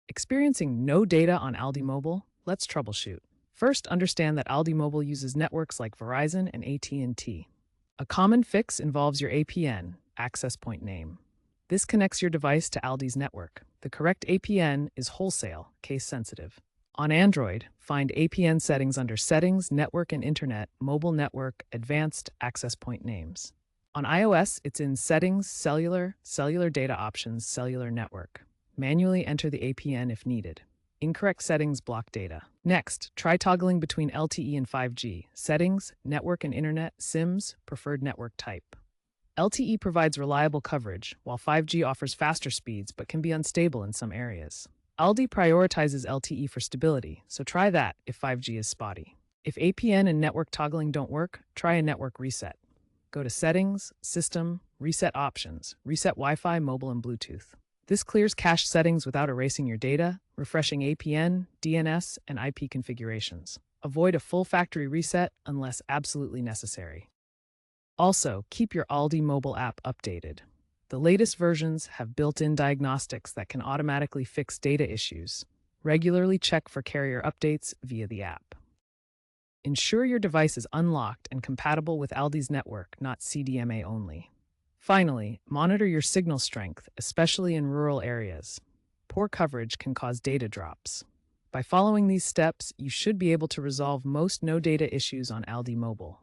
Experiencing no data on ALDI Mobile? Let's troubleshoot. First, understand that ALDI Mobile uses networks like Verizon and AT&T. A common fix involves your APN, access point name. This connects your device to ALDI's network. The correct APN is wholesale, case sensitive. On Android, find APN settings under Settings, Network and Internet, Mobile Network, Advanced Access Point Names. On iOS, it's in Settings, Cellular, Cellular Data Options, Cellular Network. Manually enter the APN if needed. Incorrect settings block data. Next, try toggling between LTE and 5G, Settings, Network and Internet, SIMs, Preferred Network Type. LTE provides reliable coverage, while 5G offers faster speeds but can be unstable in some areas. ALDI prioritizes LTE for stability, so try that if 5G is spotty. If APN and network toggling don't work, try a network reset. Go to Settings, System, Reset Options, Reset Wi-Fi, Mobile and Bluetooth. This clears cached settings without erasing your data, refreshing APN, DNS, and IP configurations. Avoid a full factory reset unless absolutely necessary. Also, keep your ALDI mobile app updated. The latest versions have built-in diagnostics that can automatically fix data issues. Regularly check for carrier updates via the app. Ensure your device is unlocked and compatible with ALDI's network, not CDMA only. Finally, monitor your signal strength, especially in rural areas. Poor coverage can cause data drops. By following these steps, you should be able to resolve most no-data issues on ALDI Mobile.